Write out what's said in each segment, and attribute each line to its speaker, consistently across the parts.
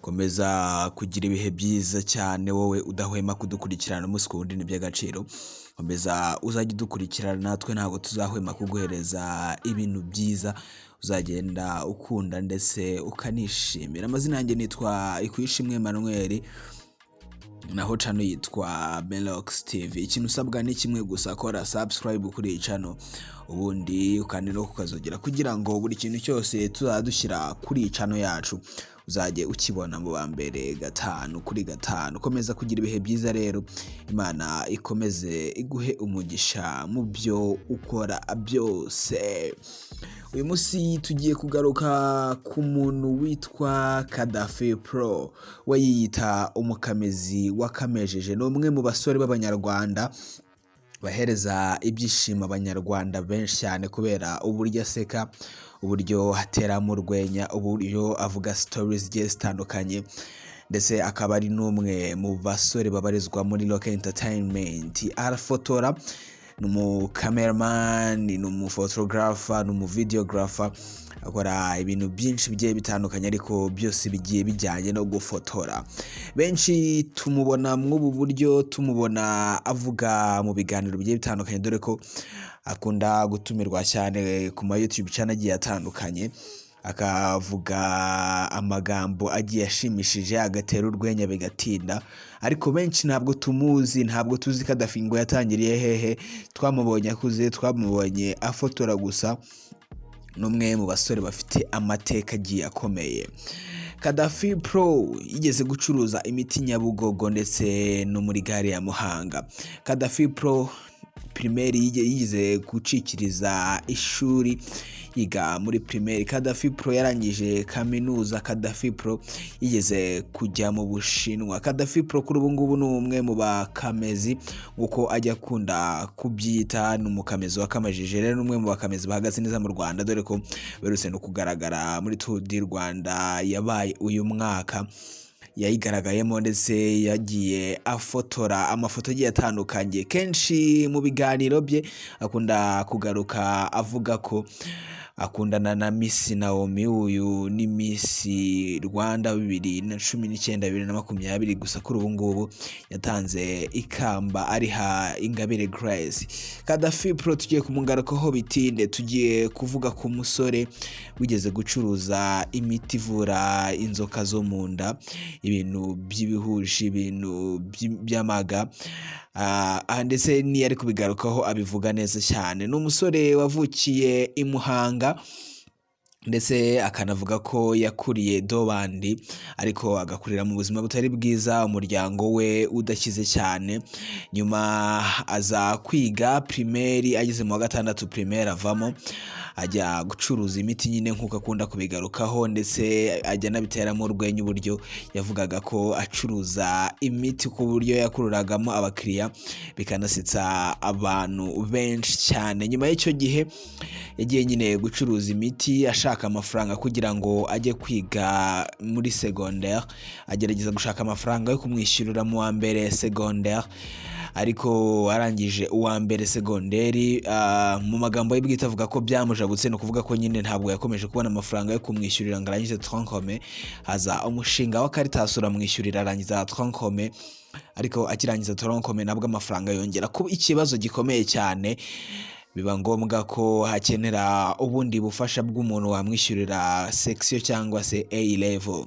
Speaker 1: komeza kugira ibihe byiza cyane wowe udahwema kudukurikirana umunsi ku wundi ni by'agaciro. Komeza uzajya udukurikirana natwe ntabwo tuzahwema kuguhereza ibintu byiza uzagenda ukunda ndetse ukanishimira. Amazina yanjye nitwa Ikwishimwe Emmanuel, naho channel yitwa Melox TV. Ikintu usabwa ni kimwe gusa, kora subscribe kuri iyi channel ubundi ukanira kukazogera kugira ngo buri kintu cyose tuzadushyira kuri iyi channel yacu uzajye ukibona mu bambere gatanu kuri gatanu. Komeza kugira ibihe byiza rero, Imana ikomeze iguhe umugisha mu byo ukora byose. Uyu munsi tugiye kugaruka ku muntu witwa Kadaf Pro, we yiyita umukamezi wakamejeje. Ni umwe mu basore b'abanyarwanda bahereza ibyishimo abanyarwanda benshi cyane kubera uburyo aseka, uburyo hateramo urwenya, uburyo avuga stories zigiye zitandukanye, ndetse akaba ari n'umwe mu basore babarizwa muri local entertainment. Arafotora, ni umucameraman, ni umuphotographer, ni umuvideographer, akora ibintu byinshi bigiye bitandukanye ariko byose bigiye bijyanye no gufotora. Benshi tumubona mw'ubu buryo, tumubona avuga mu biganiro bigiye bitandukanye, dore ko akunda gutumirwa cyane ku ma YouTube channel agiye atandukanye, akavuga amagambo agiye ashimishije, agatera urwenya bigatinda. Ariko benshi ntabwo tumuzi, ntabwo tuzi Kadaf ngo yatangiriye hehe. Twamubonye akuze, twamubonye afotora gusa. Numwe mu basore bafite amateka agiye akomeye. Kadaf Pro yigeze gucuruza imiti Nyabugogo ndetse no muri gare ya Muhanga. Kadaf Pro primaire yigeze gucikiriza ishuri yiga muri primaire. Kadaf Pro yarangije kaminuza. Kadaf Pro yigeze kujya mu Bushinwa. Kadaf Pro kuri ubu ngubu ni umwe mu bakamezi uko ajya akunda kubyita, ni umukamezi wakamajije. Rero umwe mu bakamezi bahagaze neza mu Rwanda, dore ko berutse no kugaragara muri Tour du Rwanda yabaye uyu mwaka. Yayigaragayemo ndetse yagiye afotora amafoto agiye atandukanye. Kenshi mu biganiro bye akunda kugaruka avuga ko akundana na Miss Naomi. Uyu ni Miss Rwanda 2019 2020, gusa kuri ubu ngubu yatanze ikamba ariha Ingabire Grace. Kadaf Pro tugiye kumugarukaho bitinde. Tugiye kuvuga ku musore wigeze gucuruza imiti ivura inzoka zo mu nda, ibintu by'ibihushi, ibintu by'amaga, ndetse ni ari kubigarukaho abivuga neza cyane. Ni umusore wavukiye i Muhanga ndetse akanavuga ko yakuriye Dobandi ariko agakurira mu buzima butari bwiza, umuryango we udakize cyane. Nyuma aza kwiga primaire, ageze mu wa gatandatu primaire avamo ajya gucuruza imiti nyine nk'uko akunda kubigarukaho, ndetse ajya nabiteramo urwenya uburyo yavugaga ko acuruza imiti ku buryo yakururagamo abakiriya bikanasetsa abantu benshi cyane. Nyuma y'icyo gihe yagiye nyine gucuruza imiti ashaka amafaranga kugira ngo ajye kwiga muri secondaire. Agerageza gushaka amafaranga yo kumwishyurira mu wa mbere secondaire, ariko arangije uwa mbere segonderi, mu magambo ye bwite avuga ko byamujabutse, no kuvuga ko nyine ntabwo yakomeje kubona amafaranga yo kumwishyurira ngo arangize troncome. Haza umushinga wa Caritas uramwishyurira arangiza troncome, ariko akirangiza troncome nabwo amafaranga yongera kuba ikibazo gikomeye cyane. Biba ngombwa ko hakenera ubundi bufasha bw'umuntu wamwishyurira section cyangwa se A level.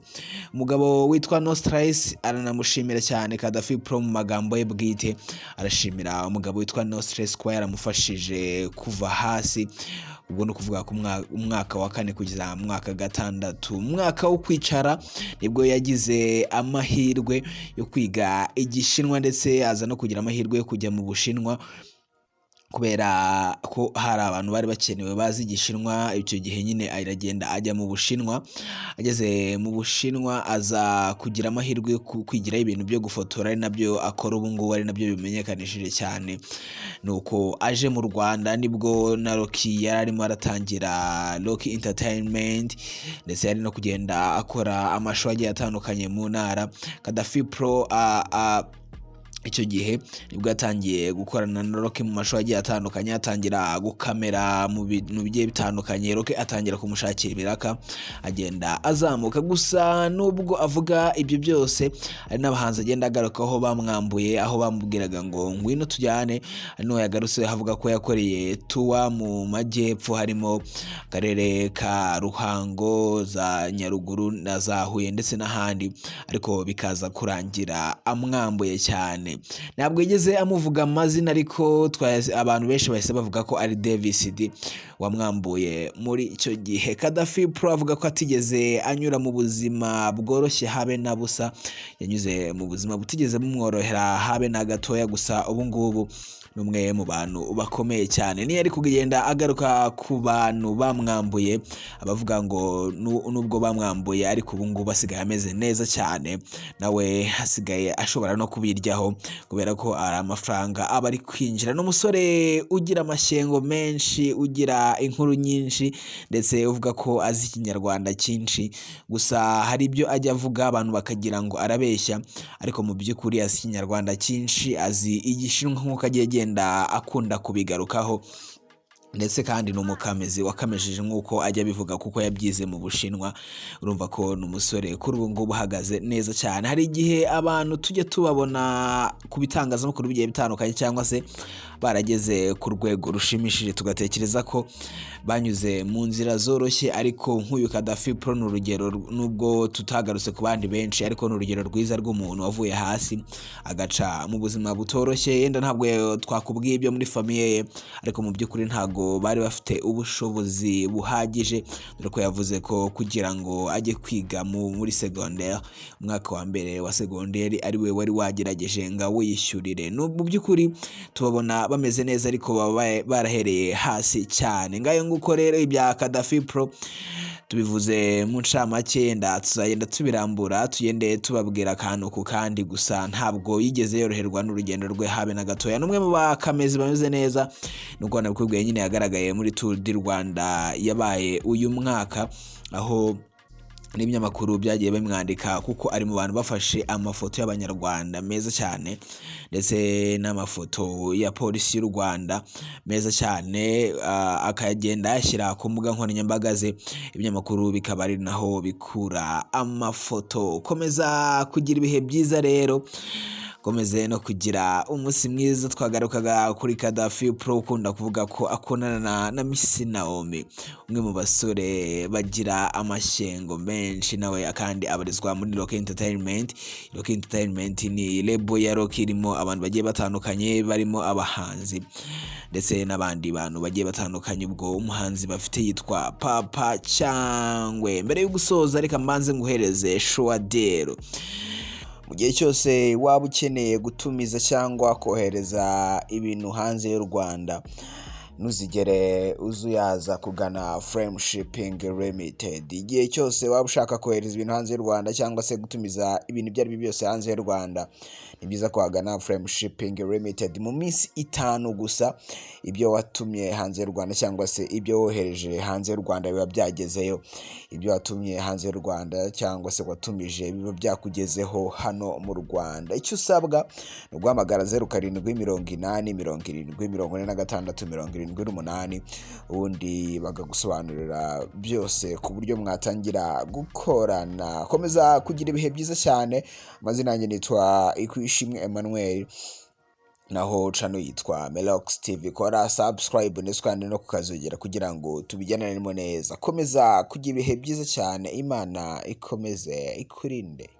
Speaker 1: Umugabo witwa No Stress aranamushimira cyane Kadaf Pro. Mu magambo ye bwite arashimira umugabo witwa No Stress ko yaramufashije kuva hasi. Ubwo no kuvuga ku umwaka wa kane kugeza mu mwaka gatandatu, umwaka wo kwicara, nibwo yagize amahirwe yo kwiga Igishinwa, ndetse aza no kugira amahirwe yo kujya mu Bushinwa kubera ko hari abantu bari bakenewe bazi Igishinwa. Icyo gihe nyine aragenda ajya mu Bushinwa. Ageze mu Bushinwa aza kugira amahirwe yo kwigira ibintu byo gufotora, ari nabyo akora ubu ngubu, ari nabyo bimenyekanishije cyane. Nuko aje mu Rwanda nibwo na Rocky yari arimo aratangira Rocky Entertainment, ndetse yari no kugenda akora amashow agiye atandukanye mu ntara. Kadaf Pro icyo gihe nibwo yatangiye gukorana na Rock mu mashuri agiye atandukanye, atangira gukamera mu bintu bigiye bitandukanye. Rock atangira kumushakira ibiraka, agenda azamuka. Gusa nubwo avuga ibyo byose, hari n'abahanzi agenda agarukaho bamwambuye, aho bamubwiraga ngo ngwino tujyane. Hano yagarutse havuga ko yakoreye tuwa mu majyepfo, harimo akarere ka Ruhango, za Nyaruguru na za Huye ndetse n'ahandi, ariko bikaza kurangira amwambuye cyane. Ntabwo yigeze amuvuga amazina, ariko abantu benshi bahise bavuga ko ari Davis D wamwambuye muri icyo gihe. Kadaf Pro avuga ko atigeze anyura mu buzima bworoshye habe na busa, yanyuze mu buzima butigeze bumworohera habe na gatoya. Gusa ubu ngubu ni umwe mu bantu bakomeye cyane. Niyo ari kugenda agaruka ku bantu bamwambuye, abavuga ngo nubwo bamwambuye ariko ubu ngubu asigaye ameze neza cyane, nawe hasigaye ashobora no kubiryaho kubera ko ari amafaranga aba ari kwinjira. N'umusore ugira amashyengo menshi, ugira inkuru nyinshi, ndetse uvuga ko azi ikinyarwanda cyinshi. Gusa hari ibyo ajya avuga abantu bakagira ngo arabeshya, ariko mu by'ukuri azi ikinyarwanda cyinshi, azi igishinwa nk'uko agiye agenda akunda kubigarukaho. Ndetse kandi ni umukamezi wakamejeje nk'uko ajya bivuga, kuko yabyize mu Bushinwa. Urumva ko ni umusore kuri ubu ngubu uhagaze neza cyane. Hari igihe abantu tujya tubabona ku bitangazamakuru bigiye bitandukanye, cyangwa se barageze ku rwego rushimishije, tugatekereza ko banyuze mu nzira zoroshye, ariko nk'uyu Kadaf Pro ni urugero, nubwo tutagarutse ku bandi benshi, ariko ni urugero rwiza rw'umuntu wavuye hasi agaca mu buzima butoroshye. Yenda ntabwo twakubwiye ibyo muri famiye ye, ariko mu by'ukuri ntabwo bari bafite ubushobozi buhagije, dore ko yavuze ko kugira ngo ajye kwiga muri secondaire, umwaka wa mbere wa secondaire, ari we wari wagerageje ngo wishyurire. Mu by'ukuri tubabona bameze neza, ariko baba barahereye hasi cyane. Ngayo nguko rero ibya Kadaf Pro tubivuze mu ncamake, tuzagenda tubirambura, tugende tubabwira akantu ku kandi. Gusa ntabwo yigeze yoroherwa n'urugendo rwe habe na gatoya. N'umwe mu bakamezi bameze neza, nuko nabikubwiye nyine yagaragaye muri Tour du Rwanda yabaye uyu mwaka, aho n'ibinyamakuru byagiye bimwandika kuko ari mu bantu bafashe amafoto y'abanyarwanda meza cyane, ndetse n'amafoto ya polisi y'u Rwanda meza cyane, akagenda yashyira ku mbuga nkoranyambaga ze. Ibinyamakuru bikaba ari naho bikura amafoto. Komeza kugira ibihe byiza rero, komeze no kugira umunsi mwiza. Twagarukaga kuri Kadaf Pro ukunda kuvuga ko akundana na Miss Naomi, umwe mu basore bagira amashyengo menshi, nawe kandi abarizwa muri Rock Entertainment. Rock Entertainment ni label ya Rock irimo abantu bagiye batandukanye, barimo abahanzi ndetse n'abandi bantu bagiye batandukanye. Ubwo umuhanzi bafite yitwa Papa Cyangwe. Mbere yo gusoza, reka mbanze nguhereze Showadero. Mu gihe cyose waba ukeneye gutumiza cyangwa kohereza ibintu hanze y'u Rwanda, ntuzigere uzuyaza kugana Frame Shipping Limited. Igihe cyose waba ushaka kohereza ibintu hanze y'u Rwanda, cyangwa se gutumiza ibintu ibyo ari byo byose hanze y'u Rwanda, ni byiza kwagana Frame Shipping Limited. Mu minsi 5 gusa, ibyo watumye hanze y'u Rwanda cyangwa se ibyo wohereje hanze y'u Rwanda biba byagezeyo. Ibyo watumye hanze y'u Rwanda cyangwa se watumije biba byakugezeho hano mu Rwanda. Icyo usabwa ni uguhamagara 0780704678, ubundi bagagusobanurira byose ku buryo mwatangira gukorana. Komeza kugira ibihe byiza cyane. Amazina yanjye nitwa Ikwishimwe Emmanuel, naho channel yitwa Melox TV. Kora subscribe ndetse kandi no kukazogera kugira ngo tubijyananemo neza. Komeza kugira ibihe byiza cyane. Imana ikomeze ikurinde.